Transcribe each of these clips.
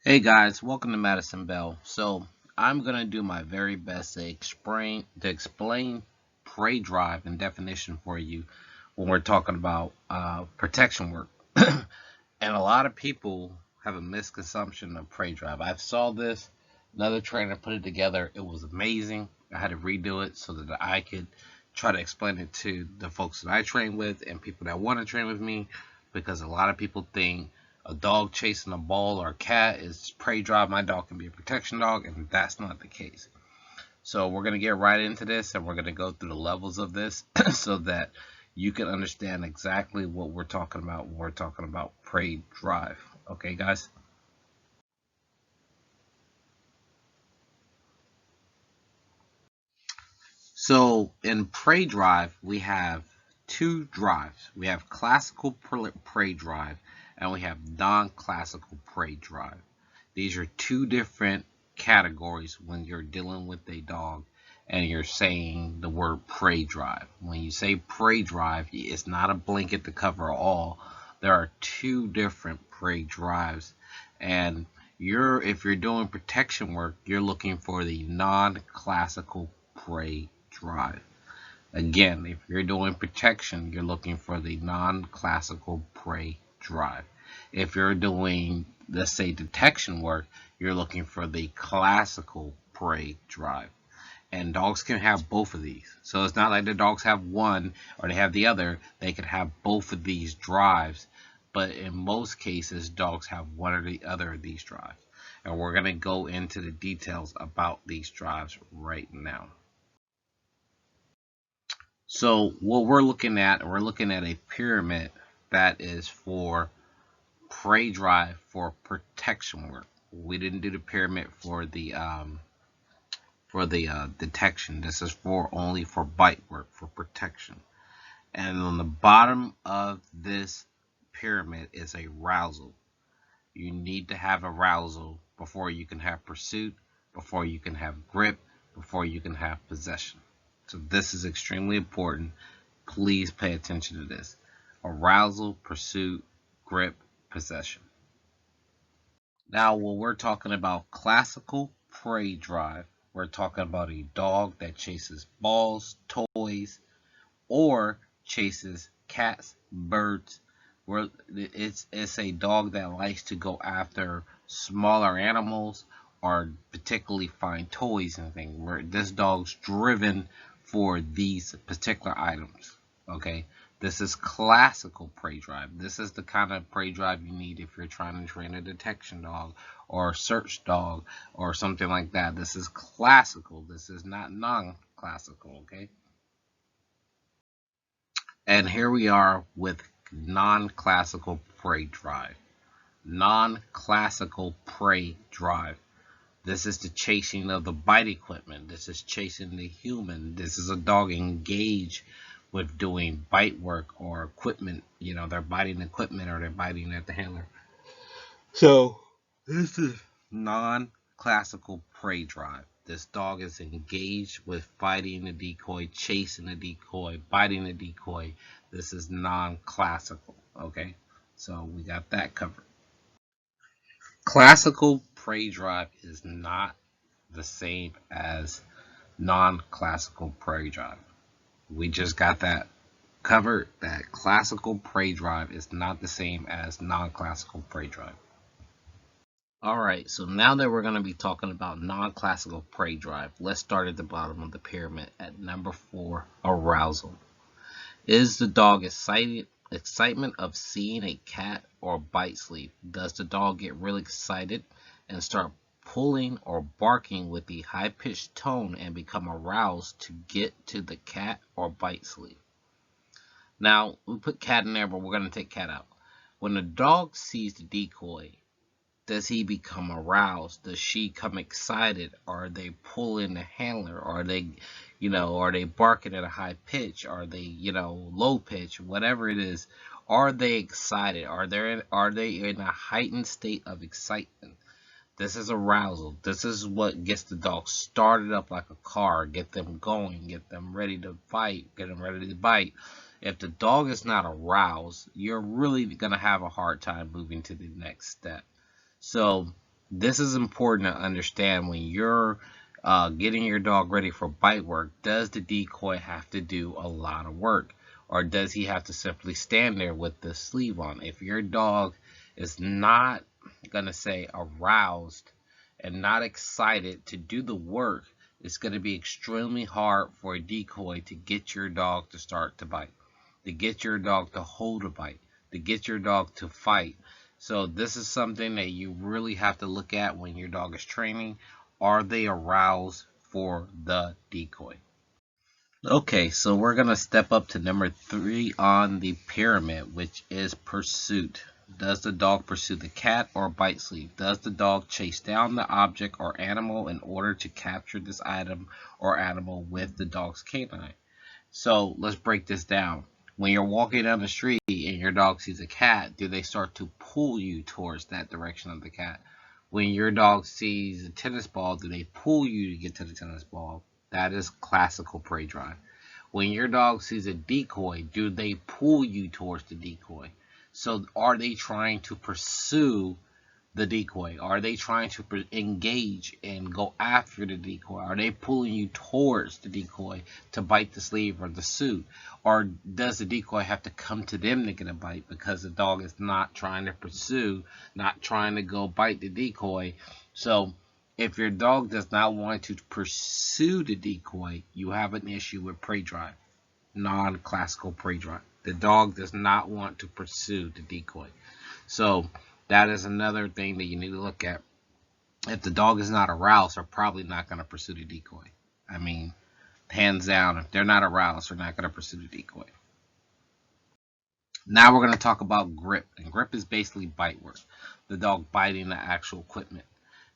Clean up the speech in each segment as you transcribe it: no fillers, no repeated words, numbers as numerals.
Hey guys, welcome to Madison Bell. So I'm gonna do my very best to explain prey drive and definition for you when we're talking about protection work. And a lot of people have a misconception of prey drive. I saw this, another trainer put it together. It was amazing. I had to redo it so that I could try to explain it to the folks that I train with and people that want to train with me, because a lot of people think a dog chasing a ball or a cat is prey drive. My dog can be a protection dog, and that's not the case. So we're going to get right into this, and we're going to go through the levels of this so that you can understand exactly what we're talking about when we're talking about prey drive. Okay, guys? So in prey drive, we have two drives. We have classical prey drive, and we have non-classical prey drive. These are two different categories when you're dealing with a dog and you're saying the word prey drive. When you say prey drive, it's not a blanket to cover all. There are two different prey drives, and if you're doing protection work, you're looking for the non-classical prey drive. Again, if you're doing protection, you're looking for the non-classical prey drive. If you're doing, let's say, detection work, you're looking for the classical prey drive. And dogs can have both of these. So it's not like the dogs have one or they have the other. They could have both of these drives. But in most cases, dogs have one or the other of these drives. And we're going to go into the details about these drives right now. So what we're looking at a pyramid that is for prey drive for protection work. We didn't do the pyramid for the detection. This is for only for bite work for protection. And on the bottom of this pyramid is a arousal. You need to have arousal before you can have pursuit, before you can have grip, before you can have possession. So this is extremely important. Please pay attention to this. Arousal, pursuit, grip, possession. Now, when we're talking about classical prey drive, we're talking about a dog that chases balls, toys, or chases cats, birds. Where it's a dog that likes to go after smaller animals or particularly find toys and things. Where this dog's driven for these particular items. Okay, this is classical prey drive. This is the kind of prey drive you need if you're trying to train a detection dog or a search dog or something like that. This is classical. This is not non-classical. Okay. And here we are with non-classical prey drive. Non-classical prey drive. This is the chasing of the bite equipment. This is chasing the human. This is a dog engaged with doing bite work or equipment. They're biting equipment or they're biting at the handler. So this is non-classical prey drive. This dog is engaged with fighting the decoy, chasing the decoy, biting the decoy. This is non-classical. Okay, so we got that covered. Classical prey drive is not the same as non-classical prey drive. We just got that covered. That classical prey drive is not the same as non-classical prey drive. Alright, so now that we're going to be talking about non-classical prey drive, let's start at the bottom of the pyramid at number 4, arousal. Is the dog excitement of seeing a cat or bite sleep? Does the dog get really excited and start pulling or barking with the high-pitched tone and become aroused to get to the cat or bite sleep? Now, we put cat in there, but we're going to take cat out. When the dog sees the decoy, does he become aroused? Does she come excited? Are they pulling the handler? Are they barking at a high pitch? Are they, low pitch? Whatever it is, are they excited? Are they in a heightened state of excitement? This is arousal. This is what gets the dog started up like a car, get them going, get them ready to fight, get them ready to bite. If the dog is not aroused, you're really going to have a hard time moving to the next step. So This is important to understand when you're getting your dog ready for bite work. Does the decoy have to do a lot of work, or does he have to simply stand there with the sleeve on? If your dog is not going to say aroused and not excited to do the work, it's going to be extremely hard for a decoy to get your dog to start to bite, to get your dog to hold a bite, to get your dog to fight. So this is something that you really have to look at when your dog is training. Are they aroused for the decoy? Okay, so we're going to step up to number 3 on the pyramid, which is pursuit. Does the dog pursue the cat or bite sleeve? Does the dog chase down the object or animal in order to capture this item or animal with the dog's canine? So let's break this down. When you're walking down the street and your dog sees a cat, do they start to pull you towards that direction of the cat? When your dog sees a tennis ball, do they pull you to get to the tennis ball? That is classical prey drive. When your dog sees a decoy, do they pull you towards the decoy? So are they trying to pursue the decoy? Are they trying to engage and go after the decoy? Are they pulling you towards the decoy to bite the sleeve or the suit? Or does the decoy have to come to them to get a bite because the dog is not trying to pursue, not trying to go bite the decoy? So if your dog does not want to pursue the decoy, you have an issue with prey drive, non-classical prey drive. The dog does not want to pursue the decoy. So that is another thing that you need to look at. If the dog is not aroused, they're probably not going to pursue the decoy. I mean, hands down, if they're not aroused, they're not going to pursue the decoy. Now we're going to talk about grip. And grip is basically bite work. The dog biting the actual equipment.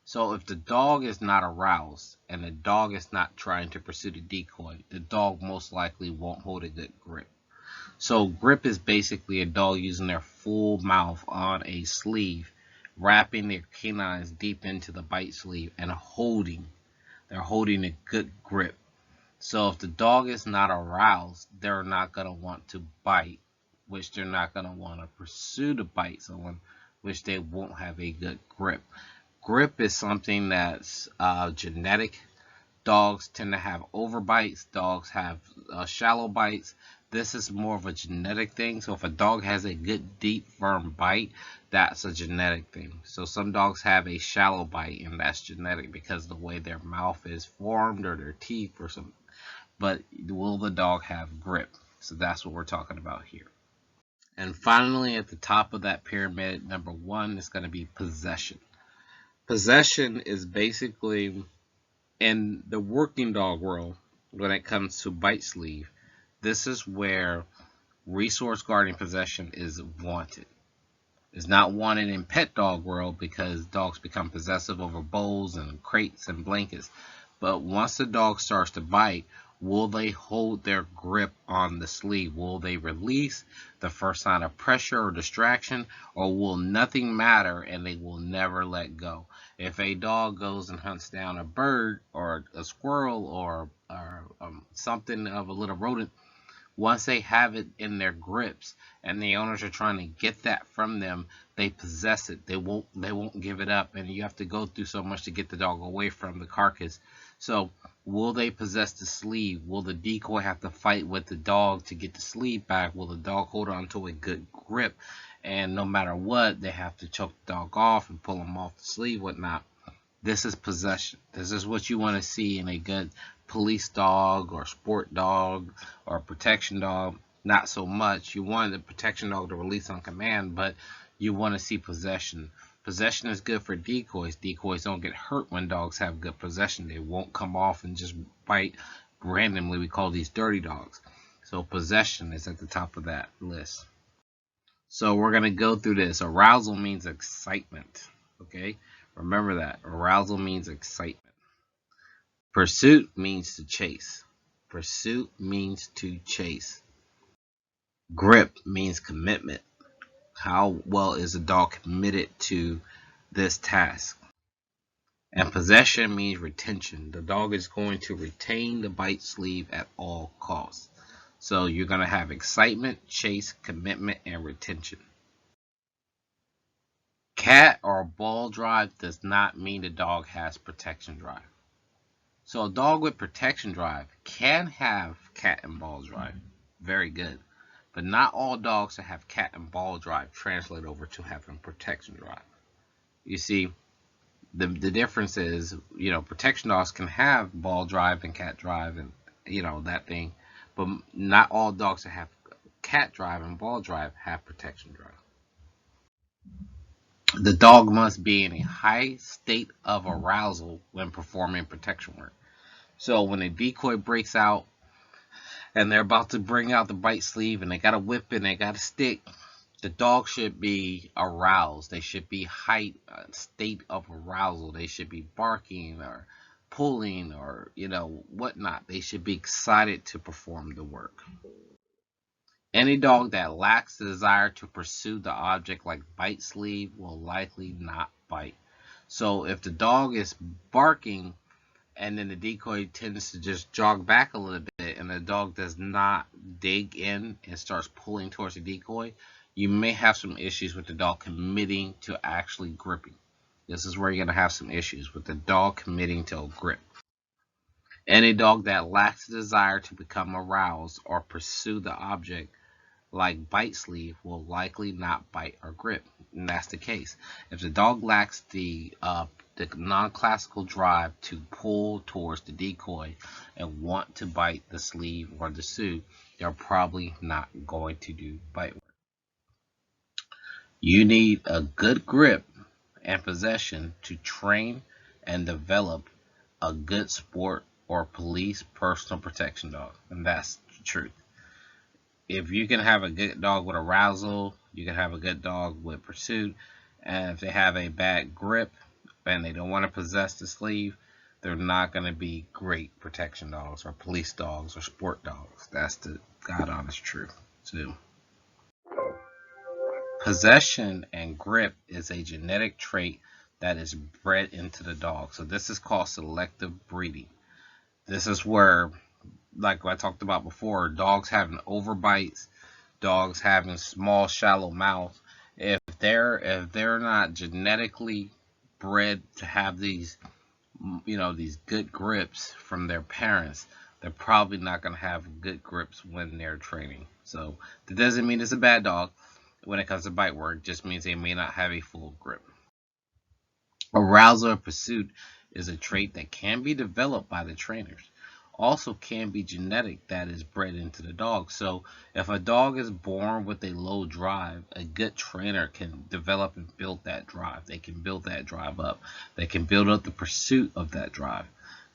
So if the dog is not aroused and the dog is not trying to pursue the decoy, the dog most likely won't hold a good grip. So grip is basically a dog using their full mouth on a sleeve, wrapping their canines deep into the bite sleeve and holding. They're holding a good grip. So if the dog is not aroused, they're not going to want to bite, which they're not going to want to pursue to bite someone, which they won't have a good grip. Grip is something that's genetic. Dogs tend to have overbites. Dogs have shallow bites. This is more of a genetic thing. So if a dog has a good, deep, firm bite, that's a genetic thing. So some dogs have a shallow bite, and that's genetic because of the way their mouth is formed or their teeth or something. But will the dog have grip? So that's what we're talking about here. And finally, at the top of that pyramid, number 1 is going to be possession. Possession is basically, in the working dog world, when it comes to bite sleeve, this is where resource guarding possession is wanted. It's not wanted in pet dog world because dogs become possessive over bowls and crates and blankets. But once the dog starts to bite, will they hold their grip on the sleeve? Will they release the first sign of pressure or distraction, or will nothing matter and they will never let go? If a dog goes and hunts down a bird or a squirrel or something of a little rodent, once they have it in their grips and the owners are trying to get that from them, they possess it. They won't give it up, and you have to go through so much to get the dog away from the carcass. So will they possess the sleeve? Will the decoy have to fight with the dog to get the sleeve back? Will the dog hold on to a good grip? And no matter what, they have to choke the dog off and pull him off the sleeve, whatnot. This is possession. This is what you want to see in a good police dog or sport dog or protection dog. Not so much. You want the protection dog to release on command, but you want to see possession. Possession is good for decoys. Decoys don't get hurt when dogs have good possession. They won't come off and just bite randomly. We call these dirty dogs. So possession is at the top of that list. So we're going to go through this. Arousal means excitement. Okay? Remember that. Arousal means excitement. Pursuit means to chase. Pursuit means to chase. Grip means commitment. How well is a dog committed to this task? And possession means retention. The dog is going to retain the bite sleeve at all costs. So you're going to have excitement, chase, commitment, and retention. Cat or ball drive does not mean the dog has protection drive. So a dog with protection drive can have cat and ball drive. Very good. But not all dogs that have cat and ball drive translate over to having protection drive. You see, the difference is, protection dogs can have ball drive and cat drive and, that thing. But not all dogs that have cat drive and ball drive have protection drive. The dog must be in a high state of arousal when performing protection work. So when a decoy breaks out and they're about to bring out the bite sleeve and they got a whip and they got a stick, the dog should be aroused. They should be high state of arousal. They should be barking or pulling or whatnot. They should be excited to perform the work. Any dog that lacks the desire to pursue the object like bite sleeve will likely not bite. So if the dog is barking and then the decoy tends to just jog back a little bit and the dog does not dig in and starts pulling towards the decoy, you may have some issues with the dog committing to actually gripping. This is where you're going to have some issues with the dog committing to a grip. Any dog that lacks the desire to become aroused or pursue the object like bite sleeve will likely not bite or grip. And that's the case. If the dog lacks the non-classical drive to pull towards the decoy and want to bite the sleeve or the suit, they're probably not going to do bite work. You need a good grip and possession to train and develop a good sport or police personal protection dog, and that's the truth. If you can have a good dog with arousal, you can have a good dog with pursuit, and if they have a bad grip and they don't want to possess the sleeve, they're not going to be great protection dogs or police dogs or sport dogs. That's the God honest truth too. Possession and grip is a genetic trait that is bred into the dog. So this is called selective breeding. This is where, like I talked about before, dogs having overbites, dogs having small, shallow mouths. If they're not genetically bred to have these good grips from their parents, they're probably not going to have good grips when they're training. So that doesn't mean it's a bad dog when it comes to bite work. It just means they may not have a full grip. Arousal or pursuit is a trait that can be developed by the trainers. Also can be genetic, that is bred into the dog. So if a dog is born with a low drive, a good trainer can develop and build that drive. They can build that drive up. They can build up the pursuit of that drive.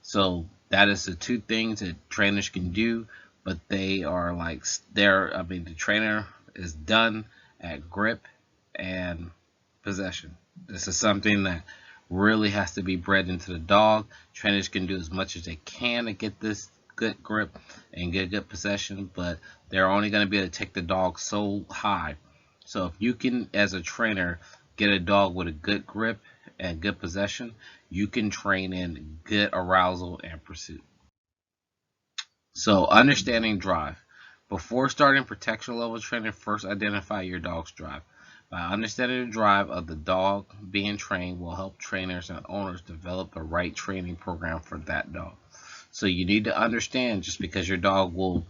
So that is the two things that trainers can do, but they are the trainer is done at grip and possession. This is something that really has to be bred into the dog. Trainers can do as much as they can to get this good grip and get good possession, but they're only going to be able to take the dog so high. So if you can, as a trainer, get a dog with a good grip and good possession, you can train in good arousal and pursuit. So understanding drive. Before starting protection level training, first identify your dog's drive. By understanding the drive of the dog being trained will help trainers and owners develop the right training program for that dog. So you need to understand, just because your dog will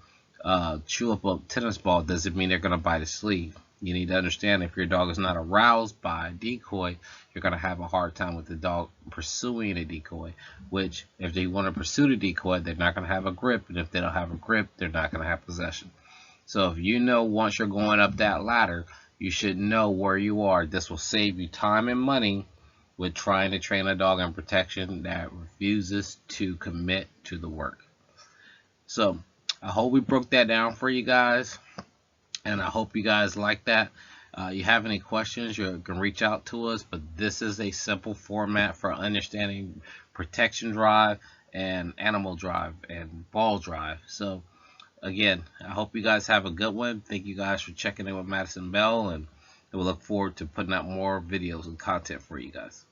chew up a tennis ball doesn't mean they're going to bite a sleeve. You need to understand, if your dog is not aroused by a decoy, you're going to have a hard time with the dog pursuing a decoy, which if they want to pursue the decoy, they're not going to have a grip, and if they don't have a grip, they're not going to have possession. So if you know once you're going up that ladder, you should know where you are. This will save you time and money with trying to train a dog in protection that refuses to commit to the work. So I hope we broke that down for you guys, and I hope you guys like that. You have any questions, you can reach out to us, but this is a simple format for understanding protection drive and animal drive and ball drive. So again, I hope you guys have a good one. Thank you guys for checking in with Madison Bell, and we'll look forward to putting out more videos and content for you guys.